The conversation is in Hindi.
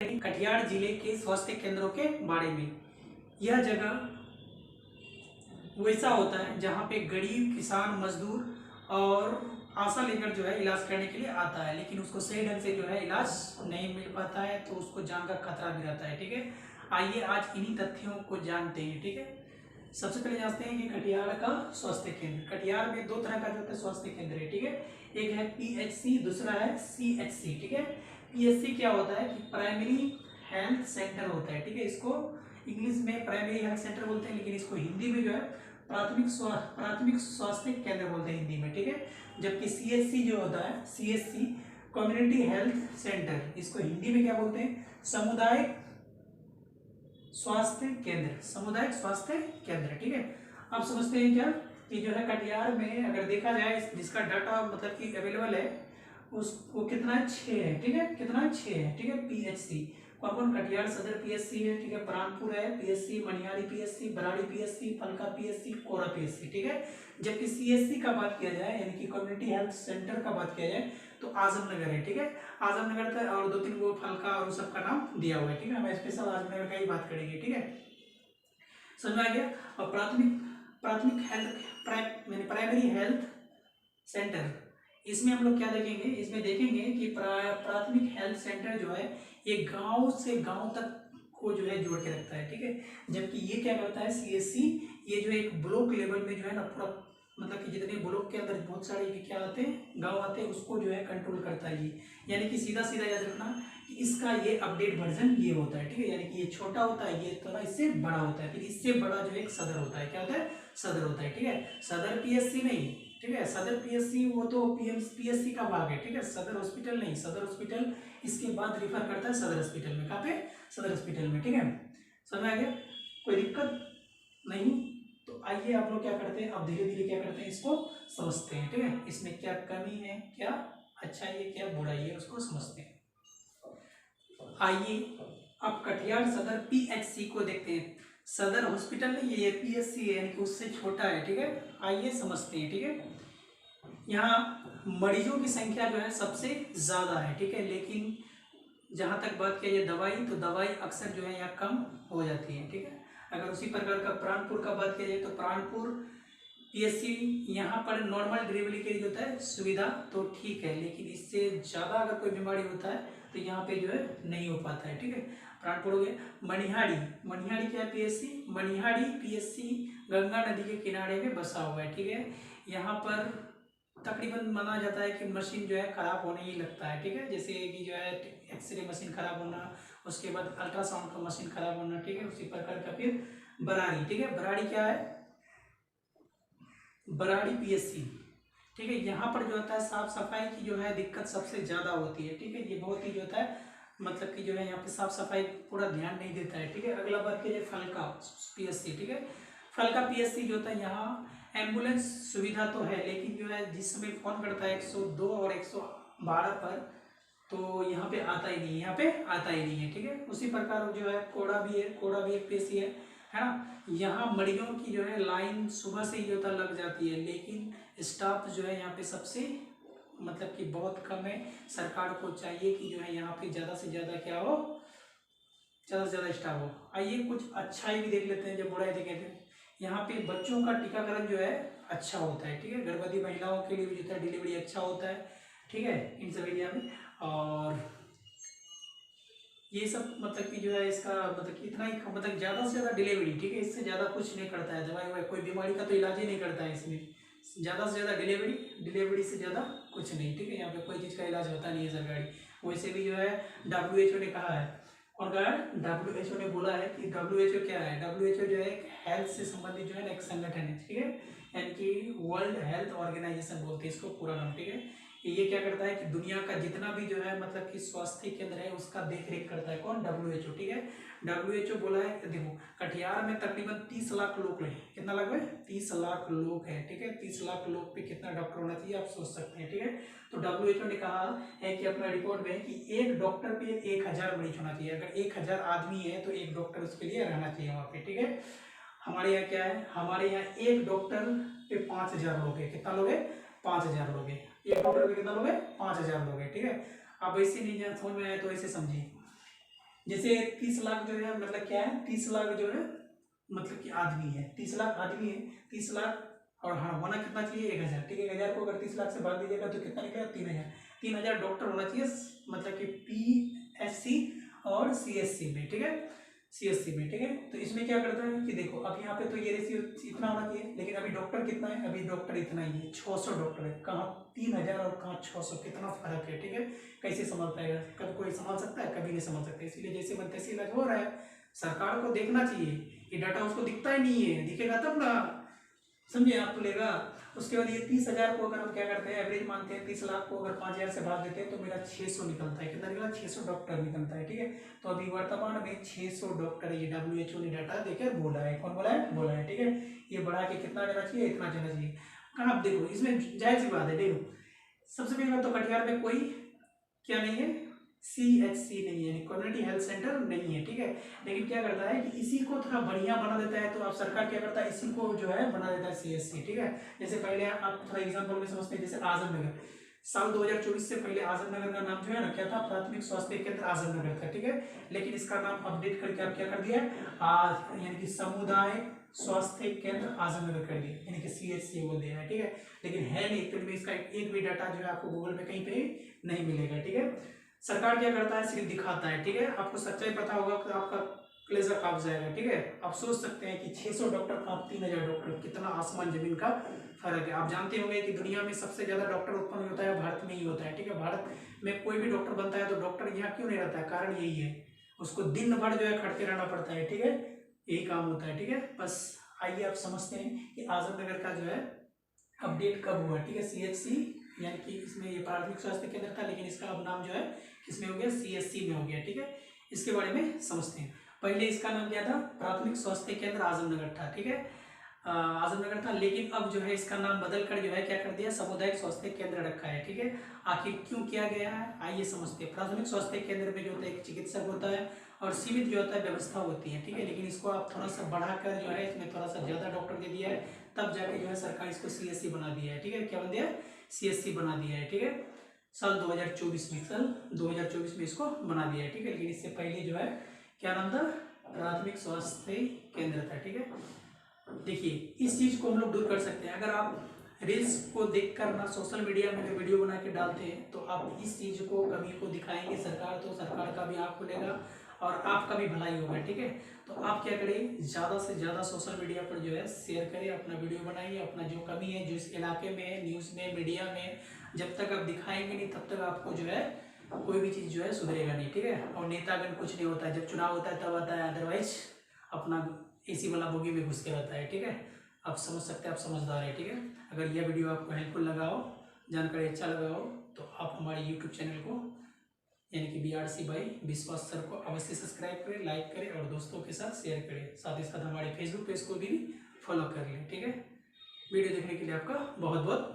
कटिहार जिले के स्वास्थ्य केंद्रों के बारे में। यह जगह वैसा होता है जहाँ पे गरीब किसान मजदूर और आशा लेकर जो है इलाज करने के लिए आता है, लेकिन उसको सही ढंग से जो है इलाज नहीं मिल पाता है, तो उसको जान का खतरा भी रहता है। ठीक है, आइए आज इन्हीं तथ्यों को जानते हैं। ठीक है, सबसे पहले जानते हैं कि कटिहार का स्वास्थ्य केंद्र। कटिहार में दो तरह का जो है स्वास्थ्य केंद्र है। ठीक है, एक है PHC, दूसरा है CHC। ठीक है, PHC क्या होता है कि प्राइमरी हेल्थ सेंटर होता है। ठीक है, इसको इंग्लिश में प्राइमरी हेल्थ सेंटर बोलते हैं, लेकिन इसको हिंदी में जो है प्राथमिक स्वास्थ्य केंद्र बोलते हैं हिंदी में। ठीक है, जबकि CHC जो होता है, CHC कम्युनिटी हेल्थ सेंटर, इसको हिंदी में क्या बोलते हैं, सामुदायिक स्वास्थ्य केंद्र, सामुदायिक स्वास्थ्य केंद्र। ठीक है, अब समझते हैं क्या कि जो है कटिहार में अगर देखा जाए जिसका डाटा मतलब कि अवेलेबल है उसको कितना है, 6 है। ठीक है, कितना है, 6 है। ठीक है, PHC कौन कौन, कटिहार सदर PHC है। ठीक है, प्राणपुर है PHC, Manihari PHC, बराड़ी PHC, Falka PHC, कोरा PHC। ठीक है, जबकि CHC का बात किया जाए यानी कि कम्युनिटी हेल्थ सेंटर का बात किया जाए तो आजमनगर है। ठीक है, आजमनगर का और 2-3 वो फलका और सब का नाम दिया हुआ है। ठीक है, हम स्पेशल आजमनगर का ही बात करेंगे। ठीक है, समझ में आ गया। और प्राथमिक हेल्थ प्राइमरी हेल्थ सेंटर, इसमें हम लोग क्या देखेंगे, इसमें देखेंगे कि प्राथमिक हेल्थ सेंटर जो है ये गांव से गांव तक को जो है जोड़ के रखता है। ठीक है, जबकि ये क्या करता है CHC, ये जो एक ब्लॉक लेवल में जो है ना पूरा मतलब कि जितने ब्लॉक के अंदर बहुत सारे क्या आते हैं, गांव आते हैं, उसको जो है कंट्रोल करता है ये। यानी कि सीधा सीधा याद रखना कि इसका ये अपडेट वर्जन ये होता है। ठीक है, यानी कि ये छोटा होता है, ये थोड़ा इससे बड़ा होता है, फिर इससे बड़ा जो एक सदर होता है। क्या होता है, सदर होता है। ठीक है, सदर PHC नहीं। ठीक है, सदर PHC वो तो PHC का भाग है। ठीक है, सदर हॉस्पिटल नहीं, सदर हॉस्पिटल इसके बाद रिफर करता है सदर हॉस्पिटल में। कहाँ पे, सदर हॉस्पिटल में। ठीक है, समझ में आ गया, कोई दिक्कत नहीं। तो आइए आप लोग क्या करते हैं, अब धीरे धीरे क्या करते हैं, इसको समझते हैं। ठीक है, इसमें क्या कमी है, क्या अच्छाई है, क्या बुराई है, उसको समझते हैं। आइए अब कटिहार सदर PHC को देखते हैं। सदर हॉस्पिटल नहीं है, ये PHC है, यानी कि उससे छोटा है। ठीक है, आइए समझते हैं। ठीक है, यहाँ मरीजों की संख्या जो है सबसे ज्यादा है। ठीक है, लेकिन जहाँ तक बात किया जाए दवाई, तो दवाई अक्सर जो है यहाँ कम हो जाती है। ठीक है, अगर उसी प्रकार का प्राणपुर का बात किया जाए तो प्राणपुर PHC यहाँ पर नॉर्मल डिलीवरी के लिए होता है सुविधा तो ठीक है, लेकिन इससे ज़्यादा अगर कोई बीमारी होता है तो यहाँ पे जो है नहीं हो पाता है। ठीक है, प्राणपुर हो गया। मनिहारी क्या है, PHC मनिहारी PHC गंगा नदी के किनारे में बसा हुआ है। ठीक है, यहाँ पर तकरीबन माना जाता है कि मशीन जो है खराब होने ही लगता है। ठीक है, जैसे कि जो है एक्सरे मशीन खराब होना, उसके बाद अल्ट्रासाउंड का मशीन खराब होना। ठीक है, उसी प्रकार का फिर बराड़ी। ठीक है, बराड़ी क्या है, बराड़ी PHC। ठीक है, यहाँ पर जो होता है साफ सफाई की जो है दिक्कत सबसे ज्यादा होती है। ठीक है, ये बहुत ही जो होता है मतलब कि जो है यहाँ पे साफ सफाई पूरा ध्यान नहीं देता है। ठीक है, अगला बात किया जाए फलका PHC। ठीक है, फलका PHC जो होता है यहाँ एम्बुलेंस सुविधा तो है, लेकिन जो है जिस समय फोन करता है 102 और 112 पर, तो यहाँ पे आता ही नहीं है, यहाँ पे आता ही नहीं है। ठीक है, उसी प्रकार जो है कोड़ा भी है, कोड़ा भी एक PHC है ना। यहाँ मरीजों की जो है लाइन सुबह से ही जो है लग जाती है, लेकिन स्टाफ जो है यहाँ पे सबसे मतलब कि बहुत कम है। सरकार को चाहिए कि जो है यहाँ पे ज़्यादा से ज़्यादा क्या हो, ज़्यादा से ज़्यादा स्टाफ हो। आइए कुछ अच्छाई भी देख लेते हैं, जब बुराई देखें थे। यहाँ पे बच्चों का टीकाकरण जो है अच्छा होता है। ठीक है, गर्भवती महिलाओं के लिए भी जो है डिलीवरी अच्छा होता है। ठीक है, इन सब एरिया में। और ये सब मतलब कि जो है इसका मतलब कि इतना ही मतलब ज़्यादा से ज़्यादा डिलीवरी। ठीक है, इससे ज़्यादा कुछ नहीं करता है, दवाई ववाई कोई बीमारी का तो इलाज ही नहीं करता है इसमें। ज़्यादा से ज़्यादा डिलीवरी से ज़्यादा कुछ नहीं। ठीक है, यहाँ पे कोई चीज़ का इलाज होता नहीं है सरकारी। वैसे भी जो है WHO ने कहा है, और कहा है WHO ने बोला है कि WHO क्या है, WHO जो है एक हेल्थ से संबंधित जो है ना एक संगठन है। ठीक है, यानी कि वर्ल्ड हेल्थ ऑर्गेनाइजेशन बोलते हैं इसको पूरा नाम। ठीक है, ये क्या करता है कि दुनिया का जितना भी जो है मतलब कि स्वास्थ्य केंद्र है उसका देख रेख करता है। कौन, WHO। ठीक है, WHO बोला है कि देखो कटिहार में तकरीबन 30 लाख लोग हैं। कितना लाख है, 30 लाख लोग हैं। ठीक है, 30 लाख लोग पे कितना डॉक्टर होना चाहिए आप सोच सकते हैं। ठीक है, तो WHO ने कहा है कि अपना रिपोर्ट में कि एक डॉक्टर पे 1000 मरीज होना चाहिए। अगर 1000 आदमी है तो एक डॉक्टर उसके लिए रहना चाहिए वहाँ पे। ठीक है, हमारे यहाँ क्या है, हमारे यहाँ एक डॉक्टर पे 5000 लोग है। कितना लोग है, 5000 लोग है। एक डॉक्टर पे कितना लोग है, 5000 लोग है। ठीक है, अब ऐसे नहीं जान समझ में आया तो ऐसे समझिए। जैसे 30 लाख जो है मतलब क्या है, 30 लाख जो है मतलब कि आदमी है, 30 लाख आदमी है, 30 लाख और हाँ होना कितना चाहिए 1000, ठीक है। 1000 को अगर 30 लाख से भाग दीजिएगा तो कितना निकलेगा 3000। 3000 डॉक्टर होना चाहिए मतलब कि PSC और CSC में, ठीक है, CSC में, ठीक है। तो इसमें क्या करता है कि देखो अब यहाँ पे तो ये रेशियो इतना होना चाहिए, लेकिन अभी डॉक्टर कितना है, अभी डॉक्टर इतना ही है, 600 डॉक्टर है। कहाँ 3000 और कहाँ 600, कितना फर्क है, ठीक है। कैसे संभाल पाएगा, कभी कोई संभाल सकता है, कभी नहीं संभाल सकता। इसीलिए जैसे मन तैसे इलाज हो रहा है, सरकार को देखना चाहिए। ये डाटा उसको दिखता ही नहीं है, दिखेगा तब ना, समझे आप, तो लेगा। उसके बाद ये 30,000 को अगर हम क्या करते हैं, एवरेज मानते हैं, 30 लाख को अगर 5000 से भाग देते हैं तो मेरा 600 निकलता है। कितना निकला, 600 डॉक्टर निकलता है, ठीक है। तो अभी वर्तमान में 600 डॉक्टर ये WHO ने डाटा देकर बोला है, कौन बोला है, बोला है, ठीक है। ये बढ़ा के कितना जाना चाहिए, इतना जाना चाहिए। कहाँ आप देखो इसमें जाहिर सी बात है, देखो सबसे पहली बात तो कटिहार में कोई क्या नहीं है, CHC नहीं है, कम्युनिटी हेल्थ सेंटर नहीं है, ठीक है। लेकिन क्या करता है कि इसी को थोड़ा बढ़िया बना देता है, तो अब सरकार क्या करता है, इसी को जो है बना देता है CHC, ठीक है। जैसे पहले आप थोड़ा एग्जांपल में समझते हैं, जैसे आजमनगर साल 2024 से पहले आजमनगर का नाम जो है ना क्या था, प्राथमिक स्वास्थ्य केंद्र आजमनगर था, ठीक है। लेकिन इसका नाम अपडेट करके आप क्या कर दिया, यानी कि समुदाय स्वास्थ्य केंद्र आजमनगर कर दिया, यानी कि CHC बोल दिया है, ठीक है। लेकिन है नहीं, फिर भी इसका एक भी डाटा जो है आपको गूगल में कहीं पे नहीं मिलेगा, ठीक है। सरकार क्या करता है, सिर्फ दिखाता है, ठीक है। आपको सच्चाई पता होगा तो आपका प्लेजर काफ जाएगा, ठीक है। आप सोच सकते हैं कि 600 डॉक्टर का 3000 डॉक्टर, कितना आसमान जमीन का फर्क है। आप जानते होंगे कि दुनिया में सबसे ज्यादा डॉक्टर उत्पन्न होता है भारत में ही होता है, ठीक है। भारत में कोई भी डॉक्टर बनता है तो डॉक्टर यहाँ क्यों नहीं रहता है, कारण यही है, उसको दिन भर जो है खड़ते रहना पड़ता है, ठीक है, यही काम होता है, ठीक है। बस आइए आप समझते हैं कि आजमनगर का जो है अपडेट कब हुआ, ठीक है। CHC यानी कि इसमें ये प्राथमिक स्वास्थ्य केंद्र था, लेकिन इसका अब नाम जो है किसमें हो गया, CHC में हो गया, ठीक है। इसके बारे में समझते हैं। पहले इसका नाम क्या था, प्राथमिक स्वास्थ्य केंद्र आजमनगर था, ठीक है, आजमनगर था। लेकिन अब जो है इसका नाम बदल कर जो है क्या कर दिया, सामुदायिक स्वास्थ्य केंद्र रखा है, ठीक है। आखिर क्यों किया गया है, आइए समझते हैं। प्राथमिक स्वास्थ्य केंद्र में जो होता है एक चिकित्सक होता है और सीमित जो होता है व्यवस्था होती है, ठीक है। लेकिन इसको आप थोड़ा सा बढ़ाकर जो है इसमें थोड़ा सा ज्यादा डॉक्टर दे दिया है, तब जाके जो है सरकार इसको CHC बना दिया है, ठीक है। क्या बन दिया, CHC बना दिया है, ठीक है। साल 2024 में, साल 2024 में इसको बना दिया है, ठीक है। लेकिन इससे पहले जो है क्या नाम था, प्राथमिक स्वास्थ्य केंद्र था, ठीक है। देखिए इस चीज को हम लोग दूर कर सकते हैं। अगर आप रील्स को देखकर ना सोशल मीडिया में वीडियो बना के डालते हैं तो आप इस चीज को कमी को दिखाएंगे सरकार, तो सरकार का भी आँख खुलेगा और आपका भी भलाई होगा, ठीक है। तो आप क्या करें, ज़्यादा से ज़्यादा सोशल मीडिया पर जो है शेयर करें, अपना वीडियो बनाइए, अपना जो कमी है जो इस इलाके में है, न्यूज़ में, मीडिया में, जब तक आप दिखाएंगे नहीं तब तक आपको जो है कोई भी चीज़ जो है सुधरेगा नहीं, ठीक है। और नेतागण कुछ नहीं होता है, जब चुनाव होता है तब आता है, अदरवाइज अपना AC वाला बोगी में घुस के रहता है, ठीक है। आप समझ सकते हैं, आप समझदार है, ठीक है। अगर यह वीडियो आपको हेल्पफुल लगा हो, जानकारी अच्छा लगा हो, तो आप हमारे YouTube चैनल को यानी कि BRC बाई विश्वास सर को अवश्य सब्सक्राइब करें, लाइक करें और दोस्तों के साथ शेयर करें। साथ ही साथ हमारे Facebook पेज को भी फॉलो कर लें, ठीक है। वीडियो देखने के लिए आपका बहुत बहुत